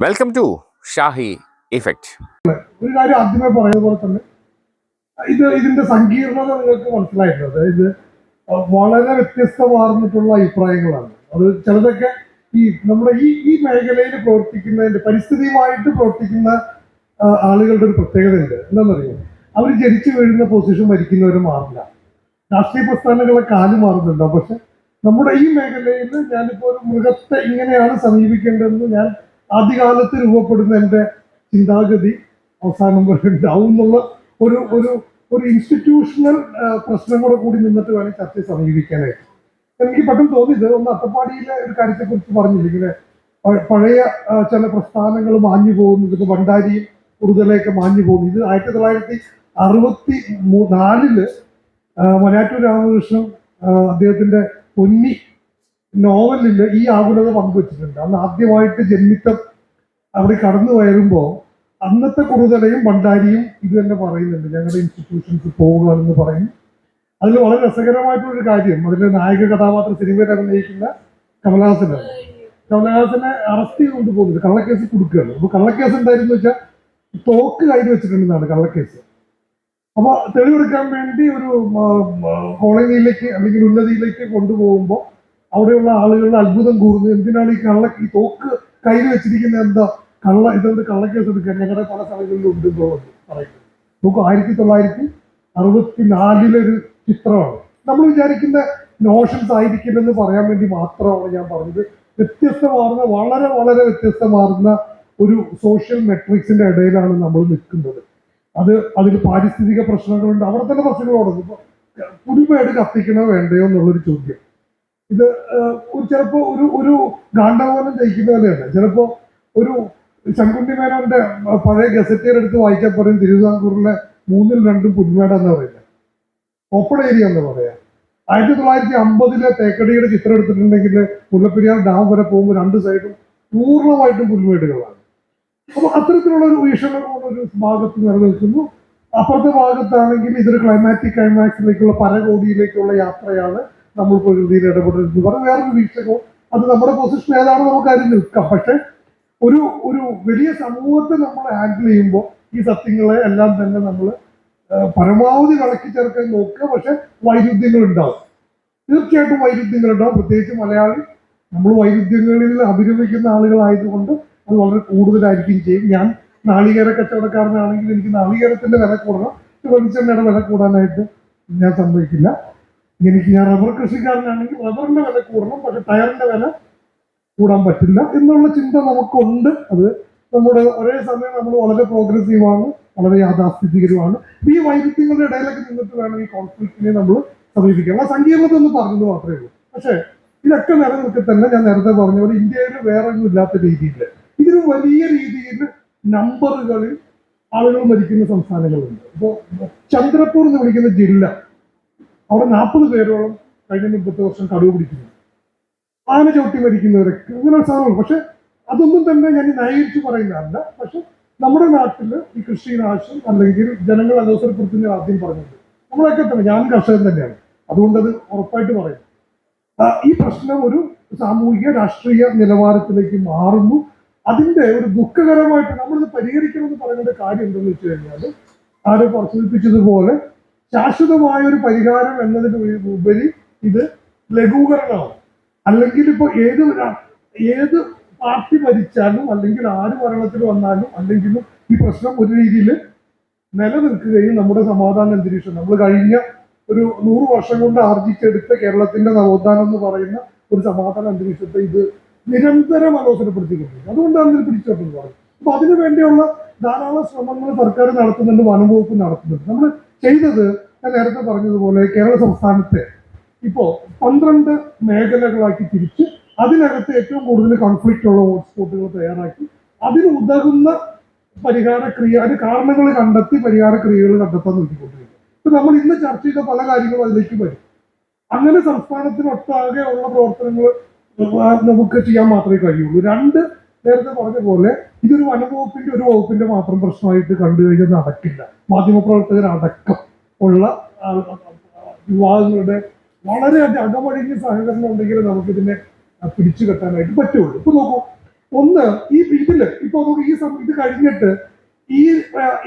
Welcome to Shahi effect. ഒരു കാര്യം ആദ്യമേ പറയുന്ന പോലെ തന്നെ ഇതിന്റെ സങ്കീർണത നിങ്ങൾക്ക് മനസ്സിലായിട്ടുണ്ട്. അതായത് വളരെ വ്യത്യസ്തമാർന്നിട്ടുള്ള അഭിപ്രായങ്ങളാണ്. അത് ചിലതൊക്കെ നമ്മുടെ ഈ മേഖലയിൽ പ്രവർത്തിക്കുന്നതിന്റെ പരിസ്ഥിതിയുമായിട്ട് പ്രവർത്തിക്കുന്ന ആളുകളുടെ ഒരു പ്രത്യേകതയുണ്ട്. എന്താണെന്നറിയോ, അവർ ജനിച്ചു വീഴുന്ന പൊസിഷൻ മരിക്കുന്നവരും മാറില്ല. രാഷ്ട്രീയ പ്രസ്ഥാനങ്ങളെ കാല് മാറുന്നുണ്ടാവും. പക്ഷെ നമ്മുടെ ഈ മേഖലയിൽ ഞാനിപ്പോ ഒരു മൃഗത്തെ ഇങ്ങനെയാണ് സമീപിക്കേണ്ടതെന്ന് ഞാൻ ആദ്യകാലത്ത് രൂപപ്പെടുന്ന എൻ്റെ ചിന്താഗതി അവസാനം വരെ ഉണ്ടാവും എന്നുള്ള ഒരു ഒരു ഒരു ഇൻസ്റ്റിറ്റ്യൂഷണൽ പ്രശ്നം കൂടി നിന്നിട്ട് വേണം ചർച്ച സമീപിക്കാനായിട്ട്. എനിക്ക് പെട്ടെന്ന് തോന്നിയത് ഒന്ന് അട്ടപ്പാടിയിലെ ഒരു കാര്യത്തെക്കുറിച്ച് പറഞ്ഞില്ല. ഇങ്ങനെ പഴയ ചില പ്രസ്ഥാനങ്ങൾ മാഞ്ഞു പോകുന്നത്, ഇപ്പൊ ഭണ്ഡാരിയും കുറുതലയൊക്കെ മാഞ്ഞു പോകുന്നു. ഇത് 1964 മലയാറ്റൂർ രാമകൃഷ്ണൻ അദ്ദേഹത്തിന്റെ പൊന്നി നോവലിൽ ഈ ആകുലത പങ്കുവച്ചിട്ടുണ്ട്. അന്ന് ആദ്യമായിട്ട് ജന്മിത്തം അവിടെ കടന്നു കയറുമ്പോൾ അന്നത്തെ കുറുതലയും ഭണ്ഡാരിയും ഇത് തന്നെ പറയുന്നുണ്ട്, ഞങ്ങളുടെ ഇൻസ്റ്റിറ്റ്യൂഷൻസ് പോവുക എന്ന് പറയും. അതിൽ വളരെ രസകരമായിട്ടുള്ളൊരു കാര്യം, അതിലെ നായക കഥാപാത്രം സിനിമയിൽ അഭിനയിക്കുന്ന കമലഹാസനാണ്. കമലഹാസനെ അറസ്റ്റ് ചെയ്ത് കൊണ്ടുപോകുന്നത്, കള്ളക്കേസ് കൊടുക്കുകയാണ്. അപ്പൊ കള്ളക്കേസ് എന്തായിരുന്നു വെച്ചാൽ തോക്ക് കയ്യിൽ വെച്ചിട്ടുണ്ടെന്നാണ് കള്ളക്കേസ്. അപ്പൊ തെളിവെടുക്കാൻ വേണ്ടി ഒരു കോളനിയിലേക്ക് അല്ലെങ്കിൽ ഉന്നതിയിലേക്ക് കൊണ്ടുപോകുമ്പോൾ അവിടെയുള്ള ആളുകളുടെ അത്ഭുതം കൂടുന്നു. എന്തിനാണ് ഈ തോക്ക് കയ്യിൽ വെച്ചിരിക്കുന്നത്? എന്താ ഇതെന്ത് കള്ളക്കേസ് എടുക്കാൻ? ഞങ്ങളുടെ പല സ്ഥലങ്ങളിലും ഉണ്ടെന്ന് പറയുന്നത്. നമുക്ക് 1964 ചിത്രമാണ്. നമ്മൾ വിചാരിക്കുന്ന നോഷൻസ് ആയിരിക്കില്ലെന്ന് പറയാൻ വേണ്ടി മാത്രമാണ് ഞാൻ പറഞ്ഞത്. വ്യത്യസ്തമാർന്ന വളരെ വളരെ വ്യത്യസ്തമാർന്ന ഒരു സോഷ്യൽ മെട്രിക്സിന്റെ ഇടയിലാണ് നമ്മൾ നിൽക്കുന്നത്. അതിൽ പാരിസ്ഥിതിക പ്രശ്നങ്ങളുണ്ട്, അവിടെ തന്നെ പ്രശ്നങ്ങളോടും. ഇപ്പൊ പുലിമേട് കത്തിക്കണോ വേണ്ടയോ എന്നുള്ളൊരു ചോദ്യം, ഇത് ചിലപ്പോ ഒരു ഗാണ്ഡവനം ജയിക്കുന്ന പോലെയാണ്. ചിലപ്പോ ഒരു ശങ്കുണ്ണി മേനോന്റെ പഴയ ഗസറ്റിയർ എടുത്ത് വായിക്കാൻ പറയും തിരുവിതാംകൂറിലെ 3/2 പുലിമേടെന്ന് പറയുന്നത്, ഓപ്പൺ ഏരിയ എന്ന് പറയാം. 1950 തേക്കടിയുടെ ചിത്രം എടുത്തിട്ടുണ്ടെങ്കിൽ മുല്ലപ്പെരിയാർ ഡാം വരെ പോകുമ്പോൾ 2 സൈഡും പൂർണ്ണമായിട്ടും പുൽമേടുകളാണ്. അപ്പൊ അത്തരത്തിലുള്ള ഒരു വീക്ഷണമുള്ള ഒരു ഭാഗത്ത് നിലനിൽക്കുന്നു. അപ്പുറത്തെ ഭാഗത്താണെങ്കിൽ ഇതൊരു ക്ലൈമാക്സിലേക്കുള്ള പരകോടിയിലേക്കുള്ള യാത്രയാണ്, നമ്മൾ പ്രകൃതിയിൽ ഇടപെടരുത് പറഞ്ഞ വേറൊരു വീക്ഷണവും. അത് നമ്മുടെ പൊസിഷൻ ഏതാണ് നമുക്ക് അതിൽ നിൽക്കാം. പക്ഷെ ഒരു വലിയ സമൂഹത്തെ നമ്മൾ ഹാൻഡിൽ ചെയ്യുമ്പോൾ ഈ സത്യങ്ങളെ എല്ലാം തന്നെ നമ്മൾ പരമാവധി വിളക്കി ചേർക്കാൻ നോക്കുക. പക്ഷെ വൈരുദ്ധ്യങ്ങൾ ഉണ്ടാവും, തീർച്ചയായിട്ടും വൈരുദ്ധ്യങ്ങൾ ഉണ്ടാവും. പ്രത്യേകിച്ച് മലയാളി നമ്മൾ വൈരുദ്ധ്യങ്ങളിൽ അഭിരമിക്കുന്ന ആളുകളായതുകൊണ്ട് അത് വളരെ കൂടുതലായിരിക്കും ചെയ്യും. ഞാൻ നാളികേര കച്ചവടക്കാരനാണെങ്കിൽ എനിക്ക് നാളികേരത്തിന്റെ വില കൂടണം, വെളിച്ചെണ്ണയുടെ വില കൂടാനായിട്ട് ഞാൻ സമ്മതിക്കില്ല. ഞാൻ റബ്ബർ കൃഷിക്കാരനാണെങ്കിൽ റബ്ബറിന്റെ വില കൂടണം, പക്ഷെ ടയറിന്റെ വില കൂടാൻ പറ്റില്ല എന്നുള്ള ചിന്ത നമുക്കുണ്ട്. അത് നമ്മുടെ ഒരേ സമയം നമ്മൾ വളരെ പ്രോഗ്രസീവാണ്, വളരെ യാഥാസ്ഥിതികരമാണ്. ഈ വൈരുദ്ധ്യങ്ങളുടെ ഇടയിലൊക്കെ നിന്നിട്ട് വേണം ഈ കോൺഫ്ലിക്റ്റിനെ നമ്മൾ സമീപിക്കാൻ. ആ സങ്കീർണത ഒന്ന് പറഞ്ഞത് മാത്രമേ ഉള്ളൂ. പക്ഷേ ഇതൊക്കെ നിലനിൽക്കെ തന്നെ ഞാൻ നേരത്തെ പറഞ്ഞ പോലെ ഇന്ത്യയിൽ വേറെ ഒന്നും ഇല്ലാത്ത രീതിയിൽ ഇതിന് വലിയ രീതിയിൽ നമ്പറുകളിൽ ആളുകൾ മരിക്കുന്ന സംസ്ഥാനങ്ങളുണ്ട്. ഇപ്പോൾ ചന്ദ്രപൂർ എന്ന് വിളിക്കുന്ന ജില്ല, അവിടെ 40 പേരോളം കഴിഞ്ഞ 30 വർഷം കടുവ പിടിക്കുന്നു. ആന ചവിട്ടി മരിക്കുന്നവരൊക്കെ അങ്ങനെ സാധനങ്ങൾ. പക്ഷെ അതൊന്നും തന്നെ ഞാൻ ന്യായീകരിച്ച് പറയുന്നതല്ല. പക്ഷെ നമ്മുടെ നാട്ടിൽ ഈ കൃഷിനാശം അല്ലെങ്കിൽ ജനങ്ങൾ അലോസരപ്പെടുത്തി ഞാൻ ആദ്യം പറഞ്ഞത് നമ്മളൊക്കെ തന്നെ, ഞാനും കർഷകൻ തന്നെയാണ്, അതുകൊണ്ടത് ഉറപ്പായിട്ട് പറയും. ഈ പ്രശ്നം ഒരു സാമൂഹിക രാഷ്ട്രീയ നിലവാരത്തിലേക്ക് മാറുന്നു. അതിന്റെ ഒരു ദുഃഖകരമായിട്ട് നമ്മളിത് പരിഹരിക്കണമെന്ന് പറയുന്ന കാര്യം എന്തെന്ന് വെച്ച് കഴിഞ്ഞാൽ, ആരോ സൂചിപ്പിച്ചതുപോലെ ശാശ്വതമായ ഒരു പരിഹാരം എന്നതിന് ഉപരി ഇത് ലഘൂകരണമാണ്. അല്ലെങ്കിൽ ഇപ്പൊ ഏത് പാർട്ടി ഭരിച്ചാലും അല്ലെങ്കിൽ ആര് ഭരണത്തിൽ വന്നാലും അല്ലെങ്കിലും ഈ പ്രശ്നം ഒരു രീതിയിൽ നിലനിൽക്കുകയും നമ്മുടെ സമാധാന അന്തരീക്ഷം നമ്മൾ കഴിഞ്ഞ ഒരു 100 വർഷം കൊണ്ട് ആർജിച്ചെടുത്ത കേരളത്തിന്റെ നവോത്ഥാനം എന്ന് പറയുന്ന ഒരു സമാധാന അന്തരീക്ഷത്തെ ഇത് നിരന്തരം അലോസരപ്പെടുത്തിക്കൊണ്ടിരിക്കും. അതുകൊണ്ടാണ് ഇത് പിടിച്ചോട്ടെന്ന് പറയുന്നത്. അപ്പൊ അതിനു വേണ്ടിയുള്ള ധാരാളം ശ്രമങ്ങൾ സർക്കാർ നടത്തുന്നുണ്ട്, വനംവകുപ്പ് നടത്തുന്നുണ്ട്. നമ്മൾ ചെയ്തത് ഞാൻ നേരത്തെ പറഞ്ഞതുപോലെ കേരള സംസ്ഥാനത്തെ ഇപ്പോ 12 മേഖലകളാക്കി തിരിച്ച് അതിനകത്ത് ഏറ്റവും കൂടുതൽ കോൺഫ്ലിക്റ്റ് ഉള്ള ഹോട്ട്സ്പോട്ടുകൾ തയ്യാറാക്കി അതിന് ഉതകുന്ന അതിന് കാരണങ്ങൾ കണ്ടെത്തി പരിഹാര ക്രിയകൾ കണ്ടെത്താൻ നോക്കിക്കൊണ്ടിരിക്കും. ഇപ്പൊ നമ്മൾ ഇന്ന് ചർച്ച ചെയ്ത പല കാര്യങ്ങളും അതിലേക്ക് വരും. അങ്ങനെ സംസ്ഥാനത്തിനൊട്ടാകെ ഉള്ള പ്രവർത്തനങ്ങൾ നമുക്ക് ചെയ്യാൻ മാത്രമേ കഴിയുള്ളൂ. നേരത്തെ പറഞ്ഞ പോലെ ഇതൊരു വനംവകുപ്പിന്റെ ഒരു വകുപ്പിന്റെ മാത്രം പ്രശ്നമായിട്ട് കണ്ടു കഴിഞ്ഞാൽ നടക്കില്ല. മാധ്യമപ്രവർത്തകരടക്കം ഉള്ള വിഭാഗങ്ങളുടെ വളരെ അകമഴിഞ്ഞ സഹകരണം ഉണ്ടെങ്കിൽ നമുക്കിതിനെ പിടിച്ചു കെട്ടാനായിട്ട് പറ്റുള്ളൂ. ഇപ്പൊ നോക്കൂ, ഒന്ന് ഇതില് ഇപ്പൊ നമുക്ക് ഇത് കഴിഞ്ഞിട്ട് ഈ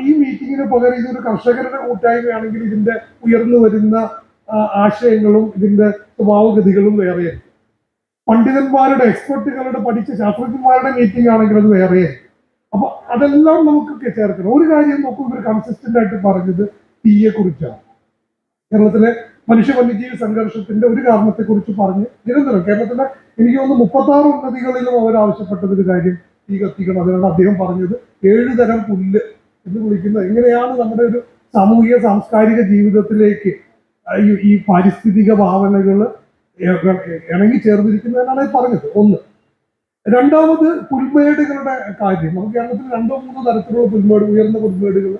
ഈ മീറ്റിങ്ങിന് പകരം ഇതൊരു കർഷകരുടെ കൂട്ടായ്മയാണെങ്കിൽ ഇതിന്റെ ഉയർന്നു വരുന്ന ആശയങ്ങളും ഇതിന്റെ സ്വഭാവഗതികളും വേറെയായിരിക്കും. പണ്ഡിതന്മാരുടെ എക്സ്പെർട്ടുകളുടെ പഠിച്ച ശാസ്ത്രജ്ഞന്മാരുടെ മീറ്റിംഗ് ആണെങ്കിൽ അത് വേറെയായിരിക്കും. അപ്പൊ അതെല്ലാം നമുക്ക് ചേർക്കണം. ഒരു കാര്യം നോക്കൂ, ഇവർ കൺസിസ്റ്റന്റ് ആയിട്ട് പറഞ്ഞത് തീയെ കുറിച്ചാണ്. കേരളത്തിലെ മനുഷ്യ വന്യജീവി സംഘർഷത്തിന്റെ ഒരു കാരണത്തെക്കുറിച്ച് പറഞ്ഞ് നിരന്തരം കേരളത്തിലെ എനിക്ക് തോന്നുന്നു 36 ഉന്നതികളിലും അവർ ആവശ്യപ്പെട്ടത് ഒരു കാര്യം തീ കത്തിക്കണം. അതിനാണ് അദ്ദേഹം പറഞ്ഞത് 7 തരം പുല്ല് എന്ന് വിളിക്കുന്നത്. എങ്ങനെയാണ് നമ്മുടെ ഒരു സാമൂഹിക സാംസ്കാരിക ജീവിതത്തിലേക്ക് ഈ പാരിസ്ഥിതിക ഭാവനകൾ ഇണങ്ങി ചേർന്നിരിക്കുന്നതെന്നാണ് പറഞ്ഞത്. ഒന്ന്. രണ്ടാമത് പുൽമേടുകളുടെ കാര്യം. നമുക്ക് കേരളത്തിൽ 2-3 തരത്തിലുള്ള പുൽമേട്, ഉയർന്ന പുൽമേടുകൾ,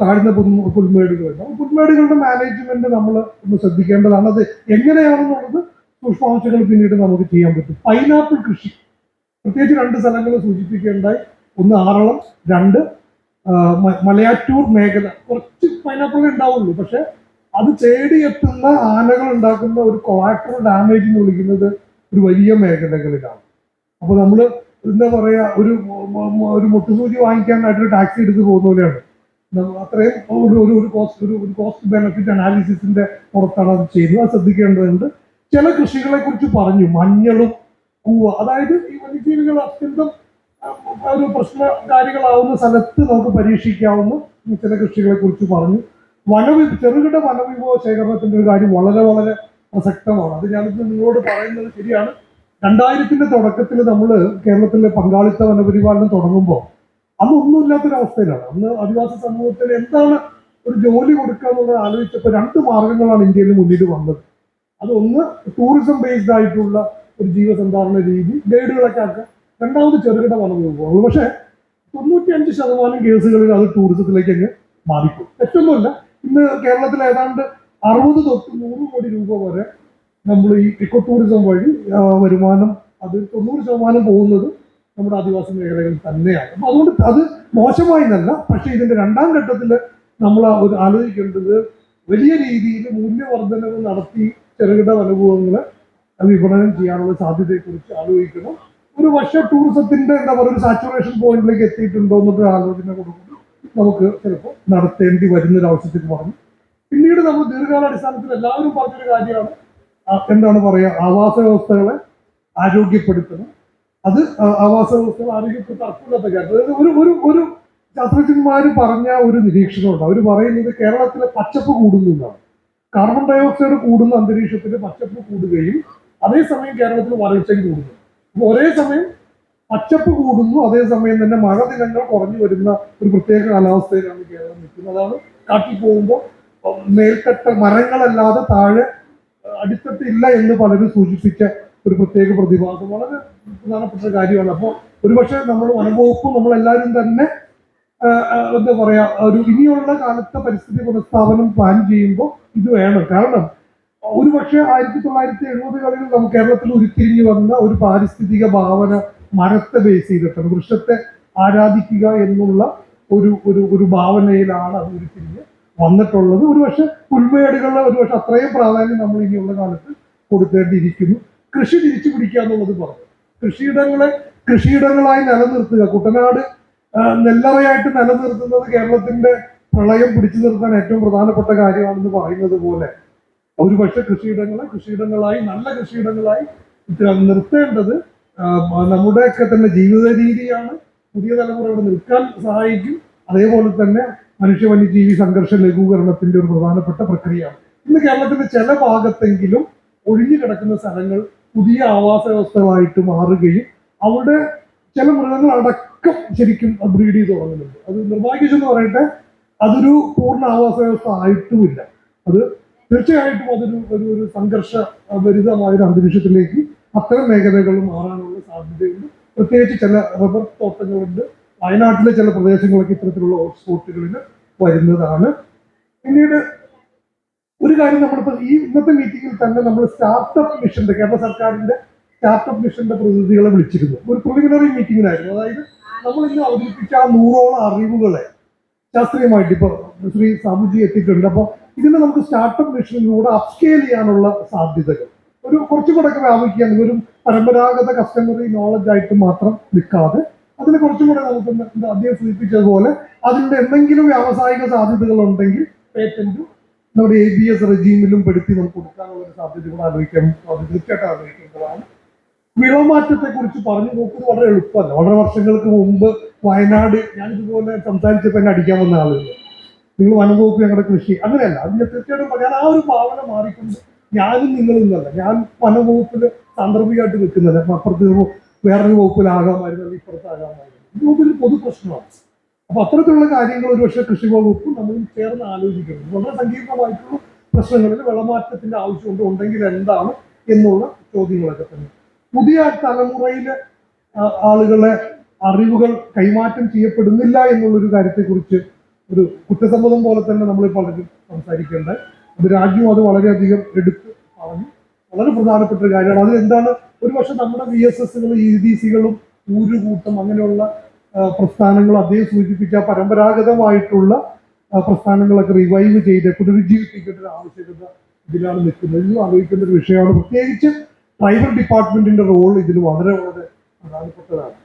താഴ്ന്ന പുൽമേടുകളുണ്ട്. പുൽമേടുകളുടെ മാനേജ്മെന്റ് നമ്മൾ ഒന്ന് ശ്രദ്ധിക്കേണ്ടതാണ്. അത് എങ്ങനെയാണെന്നുള്ളത് സൂക്ഷ്മാംശങ്ങൾ പിന്നീട് നമുക്ക് ചെയ്യാൻ പറ്റും. പൈനാപ്പിൾ കൃഷി പ്രത്യേകിച്ച് 2 സ്ഥലങ്ങൾ സൂചിപ്പിക്കേണ്ടായി. ഒന്ന് ആറളം, 2 മലയാറ്റൂർ മേഖല. കുറച്ച് പൈനാപ്പിളേ ഉണ്ടാവുള്ളൂ, പക്ഷെ അത് തേടിയെത്തുന്ന ആനകൾ ഉണ്ടാക്കുന്ന ഒരു കൊളാട്രൽ ഡാമേജ് എന്ന് വിളിക്കുന്നത് ഒരു വലിയ മേഖലകളിലാണ്. അപ്പൊ നമ്മൾ എന്താ പറയാ, ഒരു മുട്ടുസൂചി വാങ്ങിക്കാനായിട്ടൊരു ടാക്സി എടുത്ത് പോകുന്ന പോലെയാണ്. അത്രയും ഒരു കോസ്റ്റ് ബെനിഫിറ്റ് അനാലിസിസിന്റെ പുറത്താണ് അത് ചെയ്തത്. അത് ശ്രദ്ധിക്കേണ്ടതുണ്ട്. ചില കൃഷികളെ കുറിച്ച് പറഞ്ഞു. മഞ്ഞളും കൂവ, അതായത് ഈ വന്യജീവികൾ അത്യന്തം ഒരു പ്രശ്നകാരികളാവുന്ന സ്ഥലത്ത് നമുക്ക് പരീക്ഷിക്കാവുന്ന ചില കൃഷികളെ കുറിച്ച് പറഞ്ഞു. ചെറുകിട വനവിഭവ ശേഖരണത്തിന്റെ ഒരു കാര്യം വളരെ വളരെ പ്രസക്തമാണ്. അത് ഞാനിത് നിങ്ങളോട് പറയുന്നത് ശരിയാണ്. 2000-ന്റെ തുടക്കത്തിൽ നമ്മൾ കേരളത്തിലെ പങ്കാളിത്ത വനപരിപാലനം തുടങ്ങുമ്പോൾ അന്നൊന്നുമില്ലാത്തൊരവസ്ഥയിലാണ്. അന്ന് ആദിവാസി സമൂഹത്തിൽ എന്താണ് ഒരു ജോലി കൊടുക്കുക എന്നുള്ളത് ആലോചിച്ചപ്പോൾ 2 മാർഗങ്ങളാണ് ഇന്ത്യയിൽ മുന്നിൽ വന്നത്. അതൊന്ന് ടൂറിസം ബേസ്ഡ് ആയിട്ടുള്ള ഒരു ജീവസന്ധാരണ രീതി, ഗൈഡുകളൊക്കെ ആക്കുക. രണ്ടാമത് ചെറുകിട വനവിഭവങ്ങൾ. പക്ഷെ 95% കേസുകളിൽ അത് ടൂറിസത്തിലേക്ക് അങ്ങ് മാറിപ്പോയി. തെറ്റൊന്നുമില്ല. ഇന്ന് കേരളത്തിൽ ഏതാണ്ട് 60 തൊട്ട് 100 കോടി രൂപ വരെ നമ്മൾ ഈ ഇക്കോ ടൂറിസം വഴി വരുമാനം, അത് 90% പോകുന്നത് നമ്മുടെ ആദിവാസി മേഖലകളിൽ തന്നെയാണ്. അപ്പൊ അതുകൊണ്ട് അത് മോശമായി എന്നല്ല. പക്ഷെ ഇതിന്റെ 2ാം ഘട്ടത്തിൽ നമ്മൾ ആലോചിക്കേണ്ടത് വലിയ രീതിയിൽ മൂല്യവർദ്ധനവ് നടത്തി ചെറുകിട വനവിഭവങ്ങളെ വിപണനം ചെയ്യാനുള്ള സാധ്യതയെക്കുറിച്ച് ആലോചിക്കണം. ഒരു പക്ഷേ ടൂറിസത്തിന്റെ എന്താ പറയുക, ഒരു സാച്ചുറേഷൻ പോയിന്റിലേക്ക് എത്തിയിട്ടുണ്ടോ എന്നൊരു ആലോചന കൊടുക്കുന്നു നമുക്ക് ചിലപ്പോൾ നടത്തേണ്ടി വരുന്നൊരു ആവശ്യത്തിൽ പറഞ്ഞു. പിന്നീട് നമ്മൾ ദീർഘകാലാടിസ്ഥാനത്തിൽ എല്ലാവരും പറഞ്ഞൊരു കാര്യമാണ്, എന്താണ് പറയുക, ആവാസ വ്യവസ്ഥകളെ ആരോഗ്യപ്പെടുത്തണം. അത് ആവാസ വ്യവസ്ഥകൾ ആരോഗ്യപ്പെടുത്താൻ അർത്ഥമില്ലാത്ത കാര്യം. അതായത് ഒരു ശാസ്ത്രജ്ഞന്മാർ പറഞ്ഞ ഒരു നിരീക്ഷണമുണ്ട്. അവർ പറയുന്നത് കേരളത്തിലെ പച്ചപ്പ് കൂടുന്നു എന്നാണ്. കാർബൺ ഡയോക്സൈഡ് കൂടുന്ന അന്തരീക്ഷത്തിൽ പച്ചപ്പ് കൂടുകയും അതേസമയം കേരളത്തിൽ വരൾച്ചയും കൂടുന്നു. അപ്പോൾ ഒരേ സമയം പച്ചപ്പ് കൂടുന്നു, അതേസമയം തന്നെ മഴ ദിനങ്ങൾ കുറഞ്ഞു വരുന്ന ഒരു പ്രത്യേക കാലാവസ്ഥയിലാണ് കേരളം നിൽക്കുന്നത്. അതാണ് കാട്ടിൽ പോകുമ്പോൾ മേൽത്തട്ട മരങ്ങളല്ലാതെ താഴെ അടിത്തട്ടില്ല എന്ന് പലരും സൂചിപ്പിച്ച ഒരു പ്രത്യേക പ്രതിഭാസം. വളരെ പ്രധാനപ്പെട്ട കാര്യമാണ്. അപ്പോൾ ഒരുപക്ഷെ നമ്മൾ വനംവകുപ്പും നമ്മളെല്ലാവരും തന്നെ എന്താ പറയാ, ഒരു ഇനിയുള്ള കാലത്തെ പരിസ്ഥിതി പുനഃസ്ഥാപനം പ്ലാൻ ചെയ്യുമ്പോൾ ഇത് വേണം. കാരണം ഒരുപക്ഷെ 1970-കളിൽ നമുക്ക് കേരളത്തിൽ ഉരുത്തിരിഞ്ഞു വന്ന ഒരു പാരിസ്ഥിതിക ഭാവന മരത്തെ ബേസ് ചെയ്തിട്ടാണ്, വൃക്ഷത്തെ ആരാധിക്കുക എന്നുള്ള ഒരു ഭാവനയിലാണ് അത് ഉരുത്തിരിഞ്ഞ് വന്നിട്ടുള്ളത്. ഒരുപക്ഷെ പുൽമേടുകളുടെ ഒരുപക്ഷെ അത്രയും പ്രാധാന്യം നമ്മൾ ഇനിയുള്ള കാലത്ത് കൊടുക്കേണ്ടിയിരിക്കുന്നു. കൃഷി തിരിച്ചു പിടിക്കുക എന്നുള്ളത് പറഞ്ഞു. കൃഷിയിടങ്ങളായി നിലനിർത്തുക. കുട്ടനാട് നെല്ലറയായിട്ട് നിലനിർത്തുന്നത് കേരളത്തിന്റെ പ്രളയം പിടിച്ചു നിർത്താൻ ഏറ്റവും പ്രധാനപ്പെട്ട കാര്യമാണെന്ന് പറയുന്നത് പോലെ ഒരുപക്ഷെ കൃഷിയിടങ്ങളായി നല്ല കൃഷിയിടങ്ങളായി നിർത്തേണ്ടത് നമ്മുടെയൊക്കെ തന്നെ ജീവിത രീതിയാണ്. പുതിയ തലമുറ ഇവിടെ നിൽക്കാൻ സഹായിക്കും. അതേപോലെ തന്നെ മനുഷ്യ വന്യജീവി സംഘർഷ ലഘൂകരണത്തിന്റെ ഒരു പ്രധാനപ്പെട്ട പ്രക്രിയയാണ്. ഇന്ന് കേരളത്തിന്റെ ചില ഭാഗത്തെങ്കിലും ഒഴിഞ്ഞു കിടക്കുന്ന സ്ഥലങ്ങൾ പുതിയ ആവാസ വ്യവസ്ഥകളായിട്ട് മാറുകയും അവിടെ ചില മൃഗങ്ങൾ അടക്കം ശരിക്കും ബ്രീഡ് ചെയ്ത് തുടങ്ങുന്നുണ്ട്. അത് നിർഭാഗ്യമെന്ന് പറയട്ടെ, അതൊരു പൂർണ്ണ ആവാസ വ്യവസ്ഥ ആയിട്ടുമില്ല. അത് തീർച്ചയായിട്ടും ഒരു സംഘർഷഭരിതമായൊരു അന്തരീക്ഷത്തിലേക്ക് അത്തരം മേഖലകൾ മാറാനുള്ള സാധ്യതയുണ്ട്. പ്രത്യേകിച്ച് ചില റബ്ബർ തോട്ടങ്ങളുണ്ട്. വയനാട്ടിലെ ചില പ്രദേശങ്ങളൊക്കെ ഇത്തരത്തിലുള്ള ഹോട്ട്സ്പോട്ടുകളിൽ വരുന്നതാണ്. പിന്നീട് ഒരു കാര്യം നമ്മളിപ്പോൾ ഈ ഇന്നത്തെ മീറ്റിംഗിൽ തന്നെ നമ്മൾ സ്റ്റാർട്ടപ്പ് മിഷന്റെ, കേരള സർക്കാരിന്റെ സ്റ്റാർട്ടപ്പ് മിഷന്റെ പ്രതിനിധികളെ വിളിച്ചിരുന്നു. ഒരു പ്രിലിമിനറി മീറ്റിംഗിനായിരുന്നു. അതായത് നമ്മൾ ഇന്ന് അവതരിപ്പിച്ച ആ 100ഓളം അറിവുകളെ ശാസ്ത്രീയമായിട്ട് ഇപ്പോൾ ശ്രീ സാബുജി എത്തിയിട്ടുണ്ട്. അപ്പോൾ ഇതിനെ നമുക്ക് സ്റ്റാർട്ടപ്പ് മിഷനിലൂടെ അപ്സ്കെയിൽ ചെയ്യാനുള്ള സാധ്യതകൾ, ഒരു കുറച്ചുകൂടെ ഒക്കെ വ്യാപിക്കാൻ ഒരു പരമ്പരാഗത കസ്റ്റമറി നോളജ് ആയിട്ട് മാത്രം നിൽക്കാതെ അതിന് കുറച്ചും കൂടെ നമുക്ക് അദ്ദേഹം സൂചിപ്പിച്ചതുപോലെ അതിൻ്റെ എന്തെങ്കിലും വ്യാവസായിക സാധ്യതകൾ ഉണ്ടെങ്കിൽ പേറ്റന്റും നമ്മുടെ ABS റെജീമിലും പെടുത്തി നമുക്ക് കൊടുക്കാനുള്ള ഒരു സാധ്യത കൂടെ ആലോചിക്കാൻ തീർച്ചയായിട്ടും ആലോചിക്കേണ്ടതാണ്. വിളമാറ്റത്തെ കുറിച്ച് പറഞ്ഞു നോക്കുന്നത് വളരെ എളുപ്പമല്ല. വളരെ വർഷങ്ങൾക്ക് മുമ്പ് വയനാട് ഞാനിതുപോലെ സംസാരിച്ചപ്പോൾ എന്നെ അടിക്കാൻ വന്ന ആളുകൾ നിങ്ങൾ വനംവകുപ്പ് ഞങ്ങളുടെ കൃഷി അങ്ങനെയല്ല. അത് ഞാൻ തീർച്ചയായിട്ടും പറയാൻ ആ ഒരു ഭാവന മാറിക്കൊണ്ട് ഞാനും നിങ്ങളും എന്നല്ല, ഞാൻ വനംവകുപ്പിൽ സാന്ദർഭികമായിട്ട് നിൽക്കുന്നത് അപ്പുറത്ത് വേറൊരു വകുപ്പിലാകാമായിരുന്നു, ഇപ്പുറത്താകാമായിരുന്നു. ഇതൊരു പൊതു പ്രശ്നമാണ്. അപ്പൊ അത്തരത്തിലുള്ള കാര്യങ്ങൾ ഒരുപക്ഷെ കൃഷി വകുപ്പ് നമ്മൾ ചേർന്ന് ആലോചിക്കണം. വളരെ സങ്കീർണമായിട്ടുള്ള പ്രശ്നങ്ങളിൽ വിളമാറ്റത്തിന്റെ ആവശ്യമുണ്ട്, ഉണ്ടെങ്കിൽ എന്താണ് എന്നുള്ള ചോദ്യങ്ങളൊക്കെ തന്നെ. പുതിയ തലമുറയിലെ ആളുകളെ അറിവുകൾ കൈമാറ്റം ചെയ്യപ്പെടുന്നില്ല എന്നുള്ളൊരു കാര്യത്തെക്കുറിച്ച് ഒരു കുറ്റസമ്മതം പോലെ തന്നെ നമ്മൾ പലരും സംസാരിക്കേണ്ടത്. അത് രാജ്യവും അത് വളരെയധികം എടുത്ത് പറഞ്ഞു വളരെ പ്രധാനപ്പെട്ട ഒരു കാര്യമാണ്. അതിലെന്താണ് ഒരുപക്ഷെ നമ്മുടെ VSSകളും EDCകളും ഊരുകൂട്ടം അങ്ങനെയുള്ള പ്രസ്ഥാനങ്ങൾ അദ്ദേഹം സൂചിപ്പിച്ച പരമ്പരാഗതമായിട്ടുള്ള പ്രസ്ഥാനങ്ങളൊക്കെ റിവൈവ് ചെയ്ത് പുനരുജ്ജീവിപ്പിക്കേണ്ട ഒരു ആവശ്യകത ഇതിലാണ് നിൽക്കുന്നത്. ഇതും ആലോചിക്കേണ്ട ഒരു വിഷയമാണ്. പ്രത്യേകിച്ച് ട്രൈബൽ ഡിപ്പാർട്ട്മെന്റിന്റെ റോൾ ഇതിൽ വളരെ വളരെ പ്രധാനപ്പെട്ടതാണ്.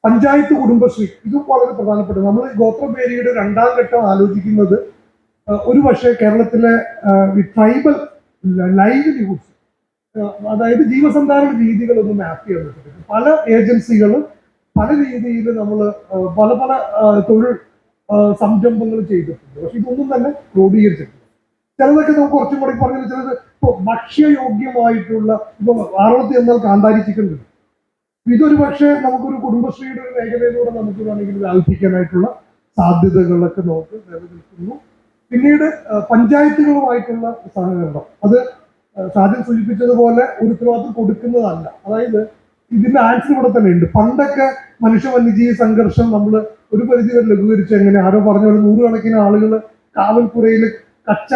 പഞ്ചായത്ത് കുടുംബശ്രീ ഇതും വളരെ പ്രധാനപ്പെട്ട. നമ്മൾ ഗോത്രപേരിയുടെ 2ാം ഘട്ടം ആലോചിക്കുന്നത് ഒരുപക്ഷെ കേരളത്തിലെ ട്രൈബൽ ലൈവ്ലിഹുഡ്സ്, അതായത് ജീവസന്ധാരണ രീതികളൊന്നും മാപ്പ് ചെയ്യാൻ പറ്റും. പല ഏജൻസികൾ പല രീതിയിൽ നമ്മൾ പല പല തൊഴിൽ സംരംഭങ്ങൾ ചെയ്തിട്ടുണ്ട്. പക്ഷെ ഇതൊന്നും തന്നെ ക്രോഡീകരിച്ചിട്ടില്ല. ചിലതൊക്കെ നമുക്ക് കുറച്ചും കൂടി പറഞ്ഞാൽ ചിലത് ഇപ്പോൾ ഭക്ഷ്യയോഗ്യമായിട്ടുള്ള ഇപ്പോൾ ആറളത്ത് എന്നാൽ കാന്താരി ചിക്കൻ കിട്ടും. ഇതൊരു പക്ഷേ നമുക്കൊരു കുടുംബശ്രീയുടെ ഒരു മേഖലയിലൂടെ നമുക്ക് വേണമെങ്കിൽ വ്യാപിപ്പിക്കാനായിട്ടുള്ള സാധ്യതകളൊക്കെ നമുക്ക് നിലനിൽക്കുന്നു. പിന്നീട് പഞ്ചായത്തുകളുമായിട്ടുള്ള സഹകരണം, അത് സാധ്യം സൂചിപ്പിച്ചതുപോലെ ഒരു ഉത്തരവാദിത്വം കൊടുക്കുന്നതല്ല. അതായത് ഇതിന്റെ ആൻസർ ഇവിടെ തന്നെ ഉണ്ട്. പണ്ടൊക്കെ മനുഷ്യ വന്യജീവി സംഘർഷം നമ്മൾ ഒരു പരിധി വരെ ലഘൂകരിച്ച് എങ്ങനെ ആരോ പറഞ്ഞ പോലെ 100 കണക്കിന് ആളുകൾ കാവൽപ്പുരയിൽ കച്ച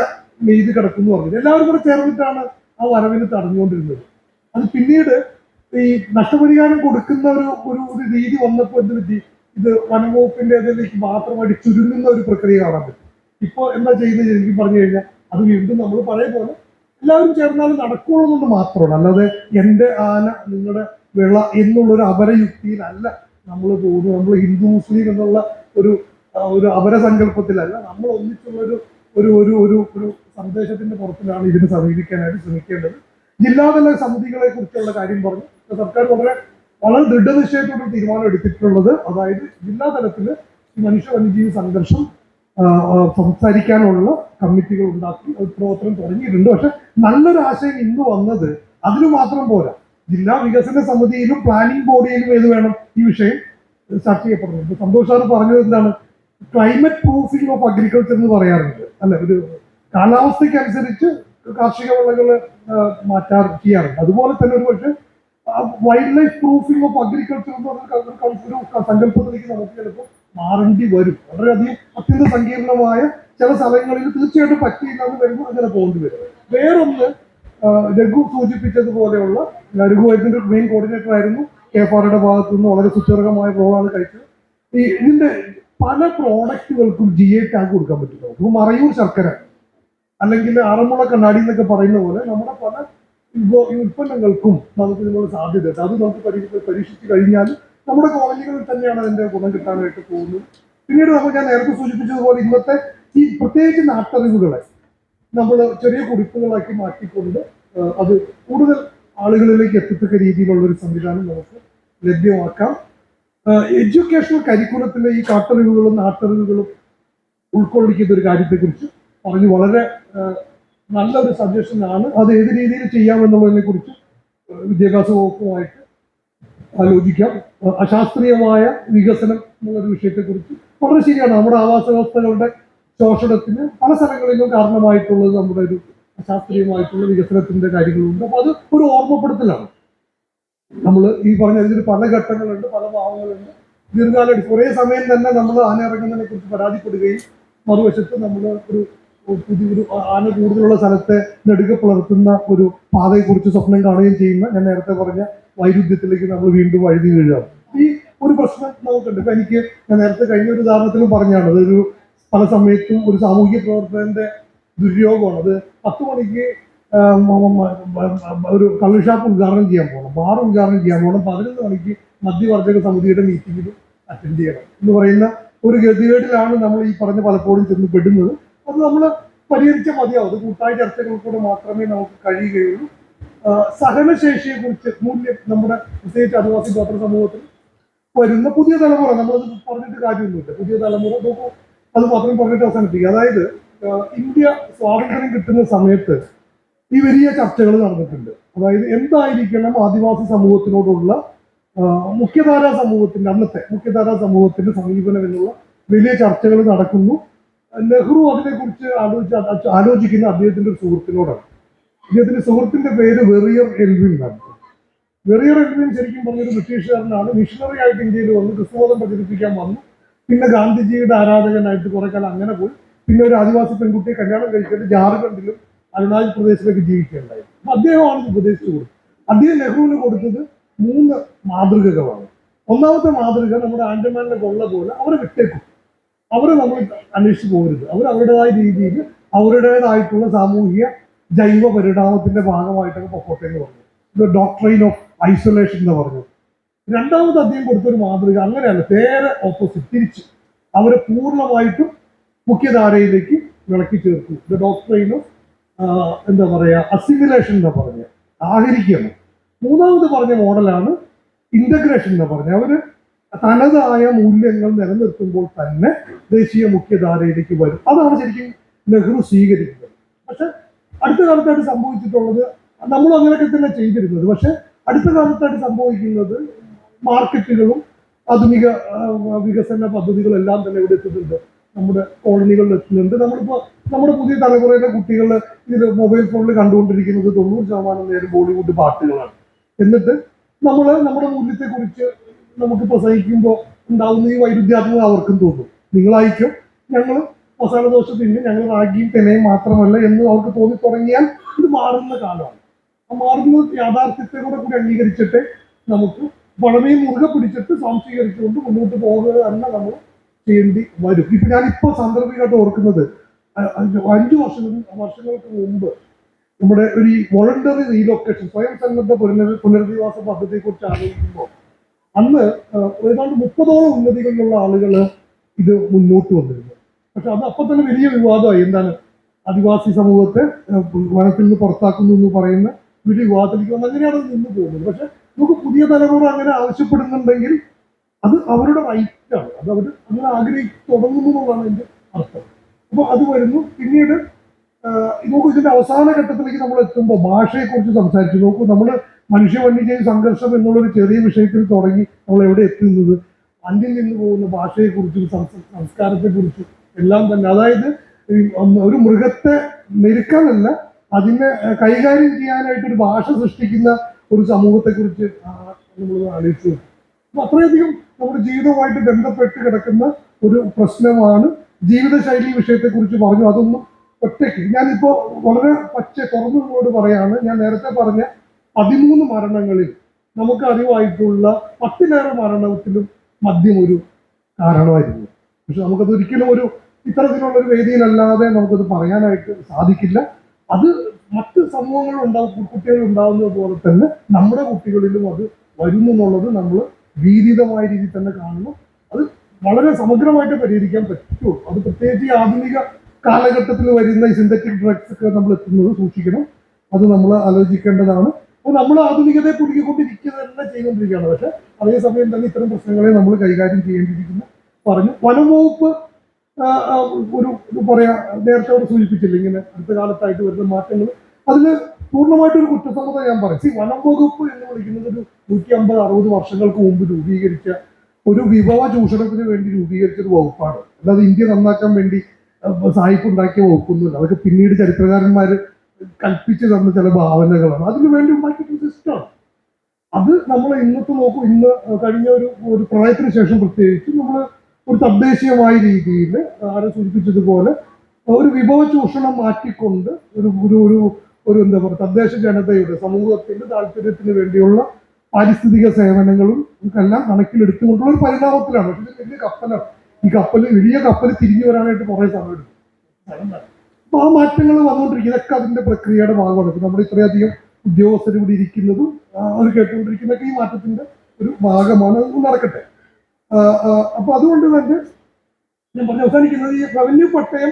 നെയ്ത് കിടക്കുന്നു പറഞ്ഞു. എല്ലാവരും കൂടെ ചേർന്നിട്ടാണ് ആ വരവിന് തടഞ്ഞുകൊണ്ടിരുന്നത്. അത് പിന്നീട് ഈ നഷ്ടപരിഹാരം കൊടുക്കുന്ന ഒരു രീതി വന്നപ്പോൾ എന്ത് പറ്റി, ഇത് വനംവകുപ്പിന്റെ അതിലേക്ക് മാത്രമായിട്ട് ചുരുങ്ങുന്ന ഒരു പ്രക്രിയ കാണാൻ പറ്റും. ഇപ്പോൾ എന്താ ചെയ്യുന്നത് എനിക്ക് പറഞ്ഞു കഴിഞ്ഞാൽ അത് വീണ്ടും നമ്മൾ പഴയ പോലെ എല്ലാവരും ചേർന്നാലും നടക്കുള്ളതുകൊണ്ട് മാത്രമാണ്. അല്ലാതെ എൻ്റെ ആന നിങ്ങളുടെ വിള എന്നുള്ളൊരു അപരയുക്തിയിലല്ല നമ്മൾ പോകുന്നത്. നമ്മൾ ഹിന്ദു മുസ്ലിം എന്നുള്ള ഒരു അപരസങ്കല്പത്തിലല്ല, നമ്മൾ ഒന്നിച്ചുള്ള ഒരു ഒരു ഒരു ഒരു സന്ദേശത്തിന്റെ പുറത്തിലാണ് ഇതിനെ സമീപിക്കാനായിട്ട് ശ്രമിക്കേണ്ടത്. ജില്ലാതല സമിതികളെ കുറിച്ചുള്ള കാര്യം പറഞ്ഞു. സർക്കാർ വളരെ വളരെ ദൃഢനിശ്ചയത്തോടെ തീരുമാനം എടുത്തിട്ടുള്ളത്, അതായത് ജില്ലാതലത്തിൽ മനുഷ്യ വന്യജീവി സംഘർഷം സംസാരിക്കാനുള്ള കമ്മിറ്റികൾ ഉണ്ടാക്കി പ്രവർത്തനം തുടങ്ങിയിട്ടുണ്ട്. പക്ഷെ നല്ലൊരു ആശയം ഇന്ന് വന്നത് അതിന് മാത്രം പോരാ. ജില്ലാ വികസന സമിതിയിലും പ്ലാനിംഗ് ബോഡിയിലും ഏത് വേണം ഈ വിഷയം ചർച്ച ചെയ്യപ്പെടുന്നുണ്ട്. സന്തോഷ് സാർ പറഞ്ഞത് എന്താണ്, ക്ലൈമറ്റ് പ്രൂഫിംഗ് ഓഫ് അഗ്രികൾച്ചർ എന്ന് പറയാറുണ്ട് അല്ലെ. ഒരു കാലാവസ്ഥയ്ക്കനുസരിച്ച് കാർഷിക വിളകൾ ചെയ്യാറുണ്ട്. അതുപോലെ തന്നെ ഒരു പക്ഷേ wild life proofing of agriculture എന്ന് പറഞ്ഞ ഒരു സങ്കല്പത്തിലേക്ക് നമുക്ക് ചിലപ്പോൾ മാറേണ്ടി വരും. വളരെയധികം അത്യന്ത സങ്കീർണമായ ചില സ്ഥലങ്ങളിൽ തീർച്ചയായിട്ടും പറ്റിയില്ലാന്ന് വരുമ്പോൾ അങ്ങനെ പോകേണ്ടി വരും. വേറൊന്ന് രഘു സൂചിപ്പിച്ചതുപോലെയുള്ള രഘുവായിട്ടിന്റെ മെയിൻ കോർഡിനേറ്റർ ആയിരുന്നു. KFRയുടെ ഭാഗത്തു നിന്ന് വളരെ സുചിരകമായ റോളാണ് കഴിച്ചത്. ഇതിന്റെ പല പ്രോഡക്റ്റുകൾക്കും GI ടാഗ് കൊടുക്കാൻ പറ്റും. ഇപ്പോൾ മറയൂർ ശർക്കര അല്ലെങ്കിൽ ആറന്മുള കണ്ണാടി എന്നൊക്കെ പറയുന്ന പോലെ നമ്മുടെ പല ഈ ഉൽപ്പന്നങ്ങൾക്കും നമുക്ക് ഇതിനുള്ള സാധ്യതയുണ്ട്. അത് നമുക്ക് പരീക്ഷിച്ച് കഴിഞ്ഞാൽ നമ്മുടെ കോളനികളിൽ തന്നെയാണ് അതിന്റെ ഗുണം കിട്ടാനായിട്ട് പോകുന്നത്. പിന്നീട് ഞാൻ നേരത്തെ സൂചിപ്പിച്ചതുപോലെ ഇന്നത്തെ ഈ പ്രത്യേകിച്ച് നാട്ടറിവുകളെ നമ്മൾ ചെറിയ കുറിപ്പുകളാക്കി മാറ്റിക്കൊണ്ട് അത് കൂടുതൽ ആളുകളിലേക്ക് എത്തത്തക്ക രീതിയിലുള്ള ഒരു സംവിധാനം നമുക്ക് ലഭ്യമാക്കാം. എഡ്യൂക്കേഷണൽ കരിക്കുലത്തിലെ ഈ കാട്ടറിവുകളും നാട്ടറിവുകളും ഉൾക്കൊള്ളിക്കുന്ന ഒരു കാര്യത്തെക്കുറിച്ച് പറഞ്ഞു വളരെ നല്ലൊരു സജഷനാണ്. അത് ഏത് രീതിയിൽ ചെയ്യാമെന്നുള്ളതിനെ കുറിച്ച് വിദ്യാഭ്യാസ വകുപ്പുമായിട്ട് ആലോചിക്കാം. അശാസ്ത്രീയമായ വികസനം എന്നുള്ളൊരു വിഷയത്തെക്കുറിച്ച് വളരെ ശരിയാണ്. നമ്മുടെ ആവാസ വ്യവസ്ഥകളുടെ ശോഷണത്തിന് പല സ്ഥലങ്ങളിലും കാരണമായിട്ടുള്ളത് നമ്മുടെ ഒരു അശാസ്ത്രീയമായിട്ടുള്ള വികസനത്തിന്റെ കാര്യങ്ങളുണ്ട്. അപ്പൊ അത് ഒരു ഓർമ്മപ്പെടുത്തലാണ്. നമ്മൾ ഈ പറഞ്ഞ ഇതിൽ പല ഘട്ടങ്ങളുണ്ട്, പല ഭാവങ്ങളുണ്ട്. ദീർഘകാലം ഒരേ സമയം തന്നെ നമ്മൾ ആന ഇറങ്ങുന്നതിനെ കുറിച്ച് പരാതിപ്പെടുകയും മറുവശത്ത് നമ്മൾ പുതിയൊരു ആന കൂടുതലുള്ള സ്ഥലത്തെ നെടുക പുലർത്തുന്ന ഒരു പാതയെക്കുറിച്ച് സ്വപ്നം കാണുകയും ചെയ്യുന്ന ഞാൻ നേരത്തെ പറഞ്ഞ വൈരുദ്ധ്യത്തിലേക്ക് നമ്മൾ വീണ്ടും വഴുതി വീഴുകയാണ്. ഈ ഒരു പ്രശ്നം നമുക്കുണ്ട്. ഇപ്പൊ എനിക്ക് ഞാൻ നേരത്തെ കഴിഞ്ഞ ഒരു ഉദാഹരണത്തിലും പറഞ്ഞാണ്, അതൊരു പല സമയത്തും ഒരു സാമൂഹ്യ പ്രവർത്തകന്റെ ദുര്യോഗമാണ്. അത് 10 മണിക്ക് ഒരു കള്ള് ഷാപ്പ് ഉദ്ഘാടനം ചെയ്യാൻ പോകണം, ബാർ ഉദ്ഘാടനം ചെയ്യാൻ പോകണം, 11 മണിക്ക് മധ്യവർജക സമിതിയുടെ മീറ്റിംഗിൽ അറ്റൻഡ് ചെയ്യണം എന്ന് പറയുന്ന ഒരു ഗതികേടിലാണ് നമ്മൾ ഈ പറഞ്ഞ പലപ്പോഴും ചെന്ന് പെടുന്നത്. അത് നമ്മൾ പരിഹരിച്ചാൽ മതിയാവും. അത് കൂട്ടായ ചർച്ചകൾക്കൂടെ മാത്രമേ നമുക്ക് കഴിയുകയുള്ളൂ. സഹനശേഷിയെ കുറിച്ച് മൂല്യം നമ്മുടെ പ്രത്യേകിച്ച് ആദിവാസി ഗോത്ര സമൂഹത്തിൽ വരുന്ന പുതിയ തലമുറ, നമ്മളത് പറഞ്ഞിട്ട് കാര്യമൊന്നുമില്ല, പുതിയ തലമുറ നോക്കൂ, അത് മാത്രം പറഞ്ഞിട്ട് അവസാനിപ്പിക്കുക. അതായത് ഇന്ത്യ സ്വാതന്ത്ര്യം കിട്ടുന്ന സമയത്ത് ഈ വലിയ ചർച്ചകൾ നടന്നിട്ടുണ്ട്. അതായത് എന്തായിരിക്കണം ആദിവാസി സമൂഹത്തിനോടുള്ള മുഖ്യധാരാ സമൂഹത്തിന്റെ, അന്നത്തെ മുഖ്യധാരാ സമൂഹത്തിന്റെ സമീപനം എന്നുള്ള വലിയ ചർച്ചകൾ നടക്കുന്നു. നെഹ്റു അതിനെക്കുറിച്ച് ആലോചിക്കുന്ന അദ്ദേഹത്തിന്റെ ഒരു സുഹൃത്തിനോടാണ്. അദ്ദേഹത്തിന്റെ സുഹൃത്തിന്റെ പേര് വെറിയർ എൽവിൻ എന്നാണ്. വെറിയർ എൽവിൻ ശരിക്കും പറഞ്ഞൊരു ബ്രിട്ടീഷുകാരനാണ്. മിഷണറി ആയിട്ട് ഇന്ത്യയിൽ വന്ന് ക്രിസ്തുമതം പ്രചരിപ്പിക്കാൻ വന്നു. പിന്നെ ഗാന്ധിജിയുടെ ആരാധകനായിട്ട് കുറെ കാലം അങ്ങനെ പോയി. പിന്നെ ഒരു ആദിവാസി പെൺകുട്ടിയെ കല്യാണം കഴിച്ചിട്ട് ജാർഖണ്ഡിലും അരുണാചൽ പ്രദേശിലൊക്കെ ജീവിക്കുകയുണ്ടായി. അപ്പൊ അദ്ദേഹമാണ് ഉപദേശിച്ചു കൊടുത്തത്. അദ്ദേഹം നെഹ്റുവിന് കൊടുത്തത് 3 മാതൃകകളാണ്. ഒന്നാമത്തെ മാതൃക നമ്മുടെ ആൻഡമാനിലെ കൊള്ള പോലെ അവരെ വിട്ടേക്കും, അവരെ നമ്മൾ അന്വേഷിച്ച് പോകരുത്, അവർ അവരുടേതായ രീതിയിൽ അവരുടേതായിട്ടുള്ള സാമൂഹിക ജൈവ പരിണാമത്തിന്റെ ഭാഗമായിട്ടൊക്കെ പൊക്കോട്ടെ എന്ന് പറഞ്ഞു. ഇത് ഡോക്ട്രൈൻ ഓഫ് ഐസൊലേഷൻ എന്ന് പറഞ്ഞു. രണ്ടാമത് അദ്ദേഹം കൊടുത്തൊരു മാതൃക അങ്ങനെയല്ല, നേരെ ഓപ്പോസിറ്റ്, തിരിച്ച് അവരെ പൂർണ്ണമായിട്ടും മുഖ്യധാരയിലേക്ക് വിളക്കി ചേർത്തു. ദ ഡോക്ട്രൈൻ ഓഫ് എന്താ പറയുക, അസിമിലേഷൻ എന്ന് പറഞ്ഞ ആഹരിക്കണം. മൂന്നാമത് പറഞ്ഞ മോഡലാണ് ഇന്റഗ്രേഷൻ എന്ന് പറഞ്ഞ അവര് തനതായ മൂല്യങ്ങൾ നിലനിർത്തുമ്പോൾ തന്നെ ദേശീയ മുഖ്യധാരയിലേക്ക് വരും. അതാണ് ശരിക്കും നെഹ്റു സ്വീകരിക്കുന്നത്. പക്ഷെ അടുത്ത കാലത്തായിട്ട് സംഭവിച്ചിട്ടുള്ളത്, നമ്മൾ അങ്ങനെയൊക്കെ തന്നെ ചെയ്തിരുന്നത്, പക്ഷെ അടുത്ത കാലത്തായിട്ട് സംഭവിക്കുന്നത് മാർക്കറ്റുകളും ആധുനിക വികസന പദ്ധതികളെല്ലാം തന്നെ ഇവിടെ എത്തുന്നുണ്ട്, നമ്മുടെ കോളനികളിൽ എത്തുന്നുണ്ട്. നമ്മളിപ്പോൾ നമ്മുടെ പുതിയ തലമുറയിലെ കുട്ടികൾ ഇതിൽ മൊബൈൽ ഫോണിൽ കണ്ടുകൊണ്ടിരിക്കുന്നത് 90% നേരം ബോളിവുഡ് പാട്ടുകളാണ്. എന്നിട്ട് നമ്മൾ നമ്മുടെ മൂല്യത്തെക്കുറിച്ച് നമുക്ക് പ്രസംഗിക്കുമ്പോൾ ഉണ്ടാകുന്ന ഈ വൈരുദ്ധ്യാത്മക അവർക്കും തോന്നും. നിങ്ങളായിരിക്കും ഞങ്ങൾ മസാല ദോശ തിന്ന് ഞങ്ങൾ റാഗിയും തെനയും മാത്രമല്ല എന്ന് അവർക്ക് തോന്നി തുടങ്ങിയാൽ ഇത് മാറുന്ന കാലമാണ്. ആ മാറുന്ന യാഥാർത്ഥ്യത്തെ കൂടി അംഗീകരിച്ചിട്ട് നമുക്ക് വളരെ മുറുകെ പിടിച്ചിട്ട് സ്വാംശീകരിച്ചുകൊണ്ട് മുന്നോട്ട് പോകുക തന്നെ നമ്മൾ ചെയ്യേണ്ടി വരും. ഇപ്പൊ ഞാനിപ്പോ സാന്ദർഭികമായിട്ട് ഓർക്കുന്നത് 5 വർഷങ്ങൾക്ക് മുമ്പ് നമ്മുടെ ഒരു വോളണ്ടറി റീലൊക്കേഷൻ, സ്വയം സന്നദ്ധ പുനരധിവാസ പദ്ധതിയെ കുറിച്ച് ആലോചിക്കുമ്പോൾ അന്ന് ഏതാണ്ട് 30ഓളം ഉന്നതികളിലുള്ള ആളുകൾ ഇത് മുന്നോട്ട് വന്നിരുന്നു. പക്ഷെ അത് അപ്പൊ തന്നെ വലിയ വിവാദമായി. എന്താണ്, ആദിവാസി സമൂഹത്തെ വനത്തിൽ നിന്ന് പുറത്താക്കുന്നു എന്ന് പറയുന്ന വലിയ വിവാദത്തിലേക്ക് വന്ന് അങ്ങനെയാണ് നിന്ന് പോകുന്നത്. പക്ഷെ നമുക്ക് പുതിയ തലമുറ അങ്ങനെ ആവശ്യപ്പെടുന്നുണ്ടെങ്കിൽ അത് അവരുടെ റൈറ്റാണ്, അത് അവർ അങ്ങനെ ആഗ്രഹിച്ച് തുടങ്ങുന്നു എന്നുള്ളതാണ് അതിന്റെ അർത്ഥം. അപ്പൊ അത് വരുന്നു. പിന്നീട് നോക്കൂ, ഇതിന്റെ അവസാന ഘട്ടത്തിലേക്ക് നമ്മൾ എത്തുമ്പോൾ ഭാഷയെക്കുറിച്ച് സംസാരിച്ചു. നോക്കൂ, നമ്മൾ മനുഷ്യ വന്യജീവി സംഘർഷം എന്നുള്ളൊരു ചെറിയ വിഷയത്തിൽ തുടങ്ങി നമ്മൾ എവിടെ എത്തുന്നത് അന്യം നിന്ന് പോകുന്ന ഭാഷയെക്കുറിച്ചും സംസ്കാരത്തെക്കുറിച്ചും എല്ലാം തന്നെ. അതായത് ഒരു മൃഗത്തെ മെരുക്കാനല്ല, അതിനെ കൈകാര്യം ചെയ്യാനായിട്ട് ഒരു ഭാഷ സൃഷ്ടിക്കുന്ന ഒരു സമൂഹത്തെക്കുറിച്ച് നമ്മൾ ആലോചിച്ചു. അപ്പൊ അത്രയധികം നമ്മുടെ ജീവിതവുമായിട്ട് ബന്ധപ്പെട്ട് കിടക്കുന്ന ഒരു പ്രശ്നമാണ്. ജീവിതശൈലി വിഷയത്തെക്കുറിച്ച് പറഞ്ഞു, അതൊന്നും ഒറ്റയ്ക്ക് ഞാനിപ്പോ വളരെ തുറന്നോട് പറയാണ്. ഞാൻ നേരത്തെ പറഞ്ഞ 13 മരണങ്ങളിൽ നമുക്ക് അറിവായിട്ടുള്ള 10-ലേറെ മരണത്തിലും മദ്യം ഒരു കാരണമായിരുന്നു. പക്ഷെ നമുക്കത് ഒരിക്കലും ഇത്തരത്തിലുള്ള ഒരു വേദിയിലല്ലാതെ നമുക്കത് പറയാനായിട്ട് സാധിക്കില്ല. അത് മറ്റ് സമൂഹങ്ങളിൽ കുട്ടികൾ ഉണ്ടാകുന്നത് പോലെ തന്നെ നമ്മുടെ കുട്ടികളിലും അത് വരുന്നു എന്നുള്ളത് നമ്മൾ ഭീതിതമായ രീതിയിൽ തന്നെ കാണുന്നു. അത് വളരെ സമഗ്രമായിട്ട് പരിഹരിക്കാൻ പറ്റുള്ളൂ. അത് പ്രത്യേകിച്ച് ഈ ആധുനിക കാലഘട്ടത്തിൽ വരുന്ന ഈ സിന്തറ്റിക് ഡ്രഗ്സ് ഒക്കെ നമ്മൾ എത്തുന്നത് സൂക്ഷിക്കണം. അത് നമ്മൾ ആലോചിക്കേണ്ടതാണ്. അപ്പോൾ നമ്മൾ ആധുനികതയെ കുടുങ്ങിക്കൊണ്ടിരിക്കുക തന്നെ ചെയ്തുകൊണ്ടിരിക്കുകയാണ്. പക്ഷെ അതേസമയം തന്നെ ഇത്തരം പ്രശ്നങ്ങളെ നമ്മൾ കൈകാര്യം ചെയ്യേണ്ടിയിരിക്കുന്നു പറഞ്ഞു. വനം വകുപ്പ് പറയാ, നേരത്തെ അവിടെ സൂചിപ്പിച്ചില്ല, ഇങ്ങനെ അടുത്ത കാലത്തായിട്ട് വരുന്ന മാറ്റങ്ങൾ, അതിന് പൂർണ്ണമായിട്ടൊരു കുറ്റസമ്മത ഞാൻ പറയും. വനം വകുപ്പ് എന്ന് വിളിക്കുന്നത് ഒരു 150-60 വർഷങ്ങൾക്ക് മുമ്പ് രൂപീകരിച്ച ഒരു വിഭവ ചൂഷണത്തിന് വേണ്ടി രൂപീകരിച്ച ഒരു വകുപ്പാണ്. അല്ലാതെ ഇന്ത്യ നന്നാക്കാൻ വേണ്ടി സായിപ്പ് ഉണ്ടാക്കിയ വകുപ്പൊന്നുമില്ല. അതൊക്കെ പിന്നീട് ചരിത്രകാരന്മാർ കൽപ്പിച്ച് തന്ന ചില ഭാവനകളാണ്. അതിനു വേണ്ടി ഉണ്ടാക്കിയിട്ടുള്ള സിസ്റ്റമാണ് അത്. നമ്മൾ ഇന്നത്തെ നോക്കും, ഇന്ന് കഴിഞ്ഞ ഒരു പ്രളയത്തിന് ശേഷം പ്രത്യേകിച്ച് നമ്മൾ ഒരു തദ്ദേശീയമായ രീതിയിൽ ആരെ സൂചിപ്പിച്ചതുപോലെ ഒരു വിഭവ ചൂഷണം മാറ്റിക്കൊണ്ട് ഒരു എന്താ പറയുക, തദ്ദേശ ജനതയുടെ സമൂഹത്തിന്റെ താല്പര്യത്തിന് വേണ്ടിയുള്ള പാരിസ്ഥിതിക സേവനങ്ങളും എല്ലാം കണക്കിലെടുത്തുകൊണ്ടുള്ള ഒരു പരിണാമത്തിലാണ്. പക്ഷേ വലിയ കപ്പലാണ്. ഈ വലിയ കപ്പൽ തിരിഞ്ഞു വരാനായിട്ട് കുറെ സമയം എടുക്കും. അപ്പൊ ആ മാറ്റങ്ങൾ വന്നുകൊണ്ടിരിക്കും. ഇതൊക്കെ അതിന്റെ പ്രക്രിയയുടെ ഭാഗമാണ്. ഇപ്പൊ നമ്മൾ ഇത്രയധികം ഉദ്യോഗസ്ഥർ ഇവിടെ ഇരിക്കുന്നതും അവർ കേട്ടുകൊണ്ടിരിക്കുന്നതൊക്കെ ഈ മാറ്റത്തിന്റെ ഒരു ഭാഗമാണ്. അത് നടക്കട്ടെ. അപ്പൊ അതുകൊണ്ട് തന്നെ ഞാൻ പറഞ്ഞ് അവസാനിക്കുന്നത്, ഈ റവന്യൂ പട്ടയം,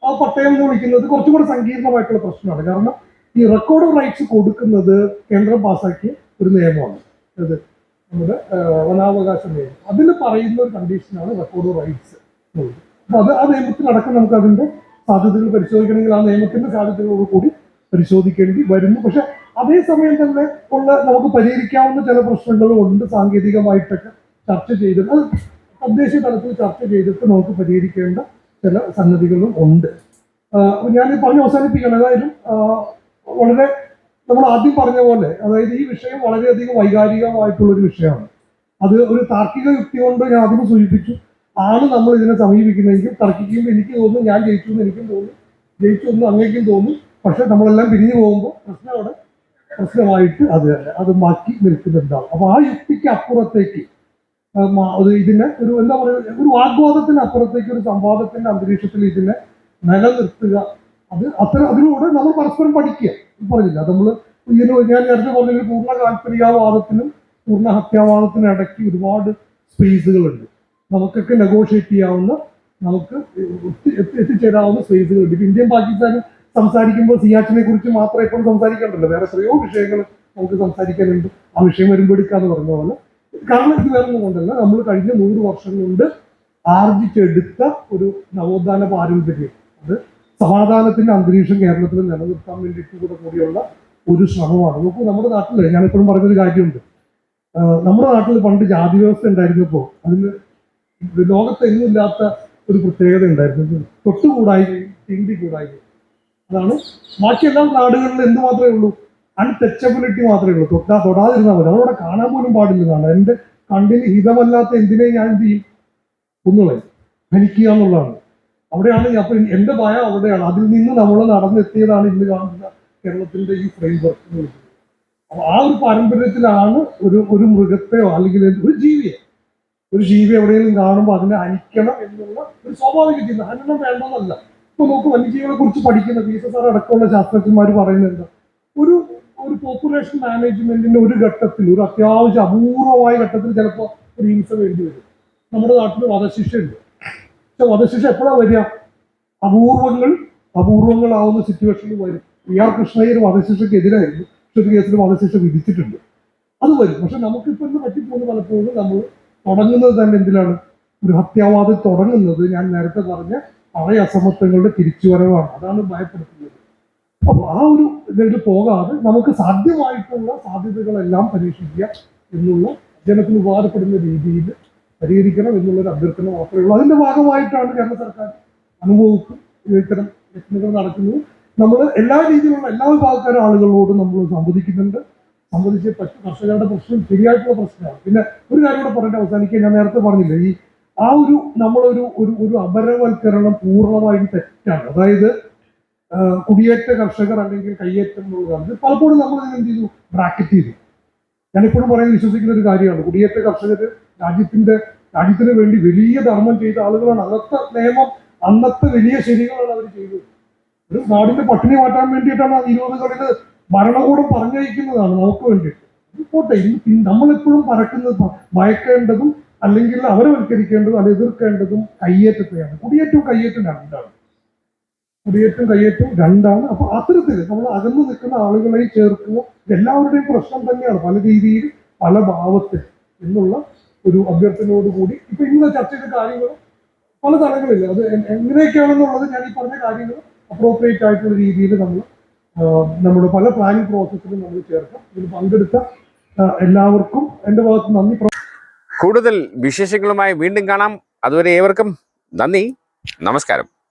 ആ പട്ടയം എന്ന് വിളിക്കുന്നത് കുറച്ചും കൂടെ സങ്കീർണമായിട്ടുള്ള പ്രശ്നമാണ്. കാരണം ഈ റെക്കോർഡ് ഓഫ് റൈറ്റ്സ് കൊടുക്കുന്നത് കേന്ദ്രം പാസാക്കിയ ഒരു നിയമമാണ്. അത് നമ്മുടെ വനാവകാശ നിയമം. അതിൽ പറയുന്ന ഒരു കണ്ടീഷനാണ് റെക്കോർഡ് ഓഫ് റൈറ്റ്സ് എന്നുള്ളത്. അപ്പൊ അത് ആ നിയമത്തിലടക്കം നമുക്ക് അതിന്റെ സാധ്യതകൾ പരിശോധിക്കണമെങ്കിൽ ആ നിയമത്തിന്റെ സാധ്യതകളോട് കൂടി പരിശോധിക്കേണ്ടി വരുന്നു. പക്ഷെ അതേസമയം തന്നെ ഉള്ള നമുക്ക് പരിഹരിക്കാവുന്ന ചില പ്രശ്നങ്ങളും ഉണ്ട്. സാങ്കേതികമായിട്ടൊക്കെ ചർച്ച ചെയ്തിട്ട്, അത് തദ്ദേശ തലത്തിൽ ചർച്ച ചെയ്തിട്ട് നമുക്ക് പരിഹരിക്കേണ്ട ചില സംഗതികളും ഉണ്ട്. ഞാൻ പറഞ്ഞ് അവസാനിപ്പിക്കണം. ഏതായാലും വളരെ നമ്മൾ ആദ്യം പറഞ്ഞ പോലെ, അതായത് ഈ വിഷയം വളരെയധികം വൈകാരികമായിട്ടുള്ളൊരു വിഷയമാണ്. അത് ഒരു താർക്കിക യുക്തി കൊണ്ട് ഞാൻ ആദ്യം സൂചിപ്പിച്ചു ആണ് നമ്മൾ ഇതിനെ സമീപിക്കുന്നതെങ്കിൽ തർക്കിക്കുമ്പോൾ എനിക്ക് തോന്നുന്നു ഞാൻ ജയിച്ചു എന്ന് എനിക്കും തോന്നും, ജയിച്ചു എന്ന് അങ്ങേക്കും തോന്നും. പക്ഷെ നമ്മളെല്ലാം പിരിഞ്ഞു പോകുമ്പോൾ പ്രശ്നമായിട്ട് അത് മാറ്റി നിൽക്കുന്നുണ്ടാവും. അപ്പൊ ആ യുക്തിക്ക് അപ്പുറത്തേക്ക് ഇതിനെ ഒരു എന്താ പറയുക, ഒരു വാഗ്വാദത്തിന് അപ്പുറത്തേക്ക് ഒരു സംവാദത്തിന്റെ അന്തരീക്ഷത്തിൽ ഇതിനെ നിലനിർത്തുക, അതിലൂടെ നമ്മൾ പരസ്പരം പഠിക്കുക. പറഞ്ഞില്ല നമ്മൾ ഇതിന് ഞാൻ നേരത്തെ പറഞ്ഞ പൂർണ്ണ കാൽപ്പനികവാദത്തിനും പൂർണ്ണ ഹത്യാവാദത്തിനും ഇടയ്ക്ക് ഒരുപാട് സ്പേസുകളുണ്ട്. നമുക്കൊക്കെ നെഗോഷിയേറ്റ് ചെയ്യാവുന്ന, നമുക്ക് എത്തിച്ചേരാവുന്ന സ്പേസുകളുണ്ട്. ഇപ്പൊ ഇന്ത്യയും പാകിസ്ഥാനും സംസാരിക്കുമ്പോൾ സിയാച്ചിനെ കുറിച്ച് മാത്രം എപ്പോഴും സംസാരിക്കാണ്ടല്ലോ, വേറെ എത്രയോ വിഷയങ്ങൾ നമുക്ക് സംസാരിക്കാനുണ്ട്. ആ വിഷയം വരുമ്പോൾ എടുക്കാന്ന് പറഞ്ഞ പോലെ. കാരണം ഇത് വേറെ ഒന്നും കൊണ്ടല്ല, നമ്മൾ കഴിഞ്ഞ 100 വർഷം കൊണ്ട് ആർജിച്ചെടുത്ത ഒരു നവോത്ഥാന പാരമ്പര്യം, അത് സമാധാനത്തിന്റെ അന്തരീക്ഷം കേരളത്തിൽ നിലനിർത്താൻ വേണ്ടിയിട്ട് കൂടിയുള്ള ഒരു ശ്രമമാണ്. നോക്കൂ, നമ്മുടെ നാട്ടില് ഞാനിപ്പോഴും പറഞ്ഞൊരു കാര്യമുണ്ട്. നമ്മുടെ നാട്ടിൽ പണ്ട് ജാതി വ്യവസ്ഥ ഉണ്ടായിരുന്നപ്പോൾ അതിന് ലോകത്തെങ്ങും ഇല്ലാത്ത ഒരു പ്രത്യേകത ഉണ്ടായിരുന്നു. തൊട്ടുകൂടായ്മയും തീണ്ടിക്കൂടായ്മയും. അതാണ് ബാക്കി എല്ലാ നാടുകളിലും എന്ത് മാത്രമേ ഉള്ളൂ, അൺടച്ചബിലിറ്റി മാത്രമേ ഉള്ളൂ. തൊടാതിരുന്നാൽ മതി, അവരോടെ കാണാൻ പോലും പാടില്ലെന്നാണ്. എൻ്റെ കണ്ണിന് ഹിതമല്ലാത്ത എന്തിനെ ഞാൻ എന്ത് ചെയ്യും, ഒന്നുകളെ ഭരിക്കുക എന്നുള്ളതാണ്. അവിടെയാണ് അപ്പൊ എൻ്റെ ഭയം അവിടെയാണ്. അതിൽ നിന്ന് നമ്മൾ നടന്നെത്തിയതാണ് ഇന്ന് കാണുന്ന കേരളത്തിന്റെ ഈ ഫ്രെയിം വർക്ക് എന്ന് വിളിക്കുന്നത്. അപ്പൊ ആ ഒരു പാരമ്പര്യത്തിലാണ് ഒരു മൃഗത്തെയോ അല്ലെങ്കിൽ ഒരു ജീവിയെ എവിടെയെങ്കിലും കാണുമ്പോൾ അതിനെ ഹനിക്കണം എന്നുള്ള ഒരു സ്വാഭാവിക ചിന്ത. ഹനനം വേണ്ടെന്നല്ല. ഇപ്പൊ നമുക്ക് വന്യജീവികളെ കുറിച്ച് പഠിക്കുന്ന PSSR അടക്കമുള്ള ശാസ്ത്രജ്ഞന്മാർ പറയുന്നത് ഒരു പോപ്പുലേഷൻ മാനേജ്മെന്റിന്റെ ഒരു ഘട്ടത്തിൽ, ഒരു അത്യാവശ്യം അപൂർവമായ ഘട്ടത്തിൽ ചിലപ്പോൾ ഒരു ഹിംസ വേണ്ടി വരും. നമ്മുടെ നാട്ടിൽ വധശിക്ഷ ഉണ്ട്. പക്ഷെ വധശിക്ഷ എപ്പോഴാണ് വരിക? അപൂർവങ്ങളാവുന്ന സിറ്റുവേഷനിൽ വരും. PR കൃഷ്ണയ്യർ വധശിക്ഷയ്ക്ക് എതിരായിരുന്നു. പക്ഷെ ഒരു കേസിൽ വധശിക്ഷ വിധിച്ചിട്ടുണ്ട്. അത് വരും. പക്ഷെ നമുക്കിപ്പോൾ ഇന്ന് പറ്റിപ്പോകുന്ന പലപ്പോഴും നമ്മൾ തുടങ്ങുന്നത് തന്നെ എന്തിലാണ്? ഒരു ഹത്യാവാദം തുടങ്ങുന്നത് ഞാൻ നേരത്തെ പറഞ്ഞ പഴയ അസമത്വങ്ങളുടെ തിരിച്ചുവരവാണ്. അതാണ് ഭയപ്പെടുത്തുന്നത്. അപ്പോൾ ആ ഒരു ഇതിൽ പോകാതെ നമുക്ക് സാധ്യമായിട്ടുള്ള സാധ്യതകളെല്ലാം പരീക്ഷിക്കുക എന്നുള്ള, ജനത്തിന് ഉപകാരപ്പെടുന്ന രീതിയിൽ പരിഹരിക്കണം എന്നുള്ളൊരു അഭ്യർത്ഥന മാത്രമേ ഉള്ളൂ. അതിന്റെ ഭാഗമായിട്ടാണ് കേരള സർക്കാർ അനുഭവത്തിൽ ഇത്തരം യത്നങ്ങൾ നടക്കുന്നത്. നമ്മൾ എല്ലാ രീതിയിലുള്ള എല്ലാ വിഭാഗക്കാരും ആളുകളോടും നമ്മൾ സംവദിക്കുന്നുണ്ട്. സംബന്ധിച്ച് കർഷകരുടെ പ്രശ്നം ശരിയായിട്ടുള്ള പ്രശ്നമാണ്. പിന്നെ ഒരു കാര്യം കൂടെ പറഞ്ഞിട്ട് അവസാനിക്കുക. ഞാൻ നേരത്തെ പറഞ്ഞില്ല, ഈ ആ നമ്മളൊരു അപരവൽക്കരണം പൂർണ്ണമായും തെറ്റാണ്. അതായത് കുടിയേറ്റ കർഷകർ അല്ലെങ്കിൽ കയ്യേറ്റം എന്നുള്ളതാണ്. പലപ്പോഴും നമ്മൾ എന്ത് ചെയ്തു, ബ്രാക്കറ്റ് ചെയ്തു. ഞാനിപ്പോഴും പറയാൻ വിശ്വസിക്കുന്ന ഒരു കാര്യമാണ്, കുടിയേറ്റ കർഷകർ രാജ്യത്തിന് വേണ്ടി വലിയ ധർമ്മം ചെയ്ത ആളുകളാണ്. അന്നത്തെ നിയമം, അന്നത്തെ വലിയ ശരികളാണ് അവർ ചെയ്തത്. ഒരു നാടിന്റെ പട്ടിണി മാറ്റാൻ വേണ്ടിയിട്ടാണ് 20കളിൽ ഭരണകൂടം പറഞ്ഞയക്കുന്നതാണ് നമുക്ക് വേണ്ടിയിട്ട്. പോട്ടെ, നമ്മളെപ്പോഴും ഭയക്കേണ്ടതും അല്ലെങ്കിൽ അവരവൽക്കരിക്കേണ്ടതും അല്ല എതിർക്കേണ്ടതും കയ്യേറ്റത്തെയാണ്. കുടിയേറ്റം രണ്ടാണ്. അപ്പൊ അത്തരത്തിൽ നമ്മൾ അകന്നു നിൽക്കുന്ന ആളുകളെ ചേർക്കുക എല്ലാവരുടെയും പ്രശ്നം തന്നെയാണ്, പല രീതിയിൽ പല ഭാവത്തിൽ എന്നുള്ള ഒരു അഭ്യർത്ഥനയോടുകൂടി ഇപ്പൊ ഇന്ന് ചർച്ച ചെയ്ത കാര്യങ്ങൾ പല തലങ്ങളില്ല. അത് എങ്ങനെയൊക്കെയാണെന്നുള്ളത് ഞാൻ ഈ പറഞ്ഞ കാര്യങ്ങൾ അപ്രോപ്രിയേറ്റ് ആയിട്ടുള്ള രീതിയിൽ നമ്മുടെ പല പ്ലാനിങ് പ്രോസസ്സിലും നമ്മൾ ചേർക്കാം. ഇതിൽ പങ്കെടുത്ത എല്ലാവർക്കും എൻ്റെ ഭാഗത്ത് നന്ദി. കൂടുതൽ വിശേഷങ്ങളുമായി വീണ്ടും കാണാം. അതുവരെ ഏവർക്കും നന്ദി, നമസ്കാരം.